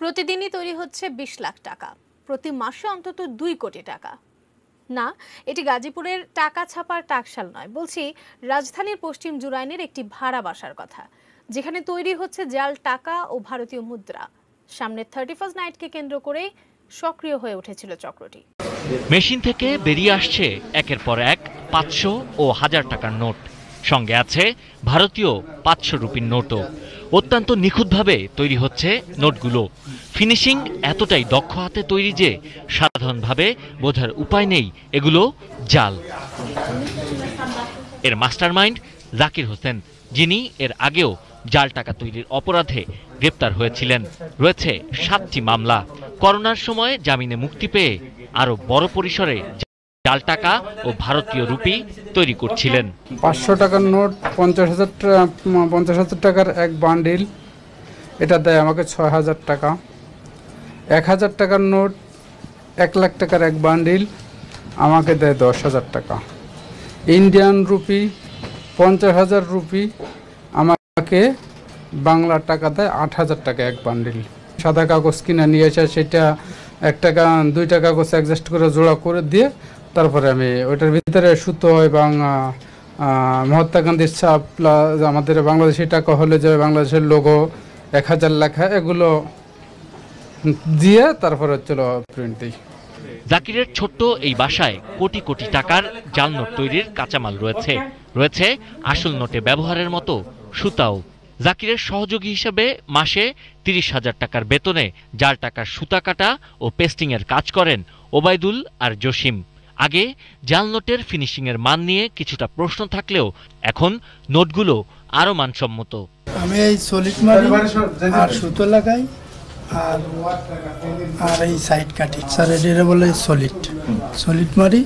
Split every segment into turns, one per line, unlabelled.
প্রতিদিনই তৈরি হচ্ছে ২০ লাখ টাকা, প্রতি মাসে অন্তত ২ কোটি টাকা। না, এটি গাজীপুরের টাকা ছাপার টাকশাল নয়, বলছি রাজধানীর পশ্চিম জুরাইনের একটি ভাড়া বাসার কথা, যেখানে তৈরি হচ্ছে জাল টাকা ও ভারতীয় মুদ্রা। সামনে 31st নাইটকে কেন্দ্র করে সক্রিয় হয়ে উঠেছিল চক্রটি।
মেশিন থেকে বেরিয়ে আসছে একের পর এক ৫০০ ও ১০০০ টাকার নোট, সঙ্গে আছে ভারতীয় ৫০০ রুপির নোটও। অত্যন্ত নিখুঁতভাবে তৈরি হচ্ছে নোটগুলো। ফিনিশিং এতটাই দক্ষ হাতে তৈরি যে সাধারণভাবে বোঝার উপায় নেই এগুলো জাল। এর মাস্টারমাইন্ড জাকির হোসেন, যিনি এর আগেও জাল টাকা তৈরির অপরাধে গ্রেপ্তার হয়েছিলেন। রয়েছে ৭টি মামলা। করোনার সময় জামিনে মুক্তি পেয়ে আরো বড় পরিসরে জাল টাকা ও ভারতীয় রুপি তৈরি করছিলেন।
৫০০ টাকার নোট ৫০,০০০ টাকার এক বান্ডিল, এটা দেয় আমাকে ৬,০০০ টাকা। ১,০০০ টাকার নোট ১ লাখ টাকার এক বান্ডিল, আমাকে দেয় ১০,০০০ টাকা। ইন্ডিয়ান রুপি ৫০,০০০ রুপি, আমাকে বাংলা টাকা দেয় ৮,০০০ টাকা এক বান্ডিল। সাদা কাগজ কিনে নিয়ে এসে সেটা ১ টাকা ২ টাকা কাগজ অ্যাডজাস্ট করে জোড়া করে দিয়ে তারপরে আমি ওইটার ভিতরে সুতো এবং মহাত্মা গান্ধীর ছাপ প্লাস আমাদের বাংলাদেশি টাকা হলে যে বাংলাদেশের লোগো ১,০০০ লেখা, এগুলো দিয়ে তারপরে চলো প্রিন্ট দিই।
জাকিরের ছোট্ট এই বাসায় কোটি কোটি টাকার জাল নোট তৈরির কাঁচামাল রয়েছে আসল নোটে ব্যবহারের মতো সুতাও। জাকিরের সহযোগী হিসেবে মাসে ৩০,০০০ টাকার বেতনে জাল টাকার সুতা কাটা ও পেস্টিং এর কাজ করেন ওবায়দুল আর জসিম। আগে জাল নোটের ফিনিশিং এর মান নিয়ে কিছুটা প্রশ্ন থাকলেও এখন নোটগুলো আরো মানসম্মত।
আমি এই সলিড মারি আর সুতো লাগাই আর এই সাইড কাটি। স্যার এটা বলে সলিড মারি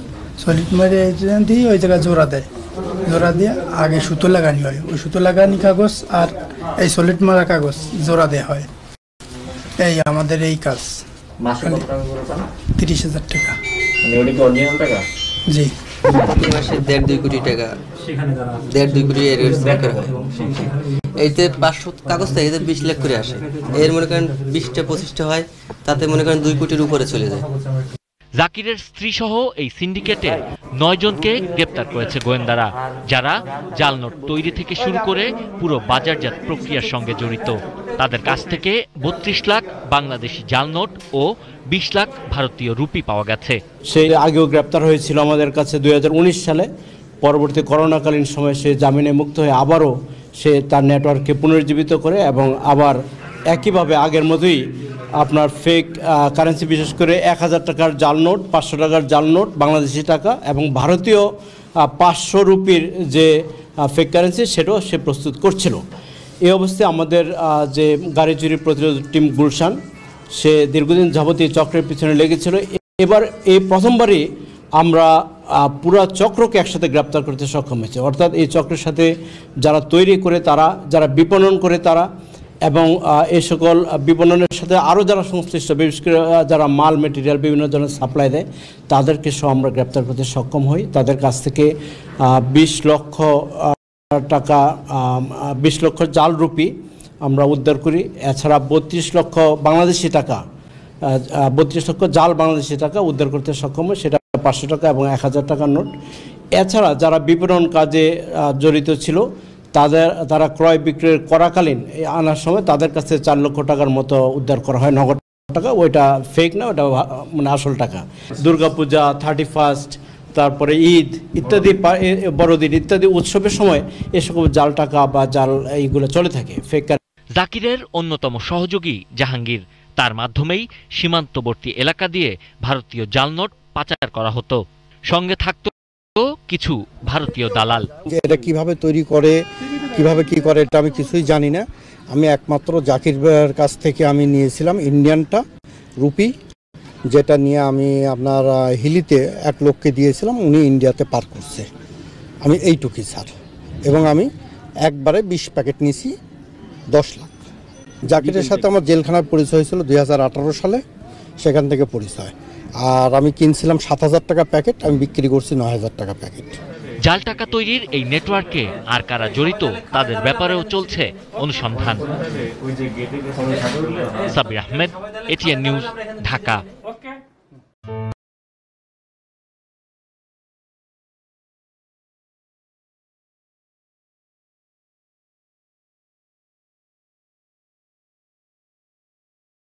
দিই, ওই জায়গায় জোড়া দেয়, জোড়া দিয়ে আগে সুতো লাগানি হয়, ওই সুতো লাগানি কাগজ আর এই সলিড মারা কাগজ জোড়া দেওয়া হয়। এই আমাদের এই কাজ ৩০,০০০ টাকা। জি,
মাসে ১.৫-২ কোটি টাকা, ১.৫-২ কোটি এইতে ৫০০ কাগজ থেকে ২০ লাখ করে আসে। এর মনে করেন ২০টা-২৫টা হয়, তাতে মনে করেন ২ কোটির উপরে চলে যায়।
জাকিরের স্ত্রী সহ এই সিন্ডিকেটে ৯ জনকে গ্রেপ্তার করেছে গোয়েন্দারা, যারা জাল নোট তৈরি থেকে শুরু করে পুরো বাজারজাত প্রক্রিয়ার সঙ্গে জড়িত। তাদের কাছ থেকে ৩২ লাখ বাংলাদেশি জাল নোট ও ২০ লাখ ভারতীয় রুপি পাওয়া গেছে।
সে আগেও গ্রেপ্তার হয়েছিল আমাদের কাছে ২০১৯ সালে। পরবর্তী করোনাকালীন সময়ে সে জামিনে মুক্ত হয়ে আবারও সে তার নেটওয়ার্ককে পুনর্জীবিত করে এবং আবার একইভাবে আগের মতোই আপনার ফেক কারেন্সি, বিশেষ করে ১,০০০ টাকার জাল নোট, ৫০০ টাকার জাল নোট, বাংলাদেশি টাকা এবং ভারতীয় ৫০০ রুপির যে ফেক কারেন্সি, সেটাও সে প্রস্তুত করছিল। এই অবস্থায় আমাদের যে গাড়ি চুরি প্রতিরোধ টিম গুলশান, সে দীর্ঘদিন যাবতীয় চক্রের পিছনে লেগেছিল। এবার এই প্রথমবারই আমরা পুরা চক্রকে একসাথে গ্রেপ্তার করতে সক্ষম হয়েছে। অর্থাৎ এই চক্রের সাথে যারা তৈরি করে তারা, যারা বিপণন করে তারা, এবং এই সকল বিপণনের সাথে আরও যারা সংশ্লিষ্ট, বিশেষ করে যারা মাল মেটেরিয়াল বিভিন্ন ধরনের সাপ্লাই দেয়, তাদেরকে সহ আমরা গ্রেপ্তার করতে সক্ষম হই। তাদের কাছ থেকে ২০ লক্ষ টাকা, ২০ লক্ষ জাল রুপি আমরা উদ্ধার করি। এছাড়া ৩২ লক্ষ বাংলাদেশি টাকা, ৩২ লক্ষ জাল বাংলাদেশি টাকা উদ্ধার করতে সক্ষম হয়, সেটা ৫০০ টাকা এবং ১,০০০ টাকার নোট। এছাড়া যারা বিপণন কাজে জড়িত ছিল, তারা ক্রয় বিক্রয় করাকালীন আনার সময় তাদের কাছে ৪ লক্ষ টাকার মতো উদ্ধার করা হয়, নগদ টাকা। ওইটা ফেক না, ওটা মানে আসল টাকা। দুর্গাপূজা, 31st, তারপরে ঈদ ইত্যাদি, বড়দিন ইত্যাদি উৎসবের সময় এ সকল জাল টাকা বা জাল এইগুলো চলে থাকে। ফেক।
জাকিরের অন্যতম সহযোগী জাহাঙ্গীর, তার মাধ্যমেই সীমান্তবর্তী এলাকা দিয়ে ভারতীয় জাল নোট পাচার করা হতো। সঙ্গে থাকতো কিছু ভারতীয় দালাল।
এটা কিভাবে তৈরি করে, কিভাবে কি করে, এটা আমি কিছুই জানি না। আমি একমাত্র জাকির ভাইয়ের কাছ থেকে আমি নিয়েছিলাম ইন্ডিয়ানটা রুপি, যেটা নিয়ে আমি আপনার হিলিতে এক লোককে দিয়েছিলাম, উনি ইন্ডিয়াতে পার করছে। আমি এইটুকুই স্যার, এবং আমি একবারে ২০ প্যাকেট নিয়েছি ১০ লাখ। জাকিরের সাথে আমার জেলখানার পরিচয় হয়েছিল ২০১৮ সালে, সেখান থেকে পরিচয়। আর আমি কিনছিলাম ৭,০০০ টাকা প্যাকেট, আমি বিক্রি করছি ৯,০০০ টাকা প্যাকেট।
জাল টাকা তৈরির এই নেটওয়ার্কে আর কারা জড়িত তাদের ব্যাপারেও চলছে অনুসন্ধান। Sabbir Ahmed, ATN news, Dhaka.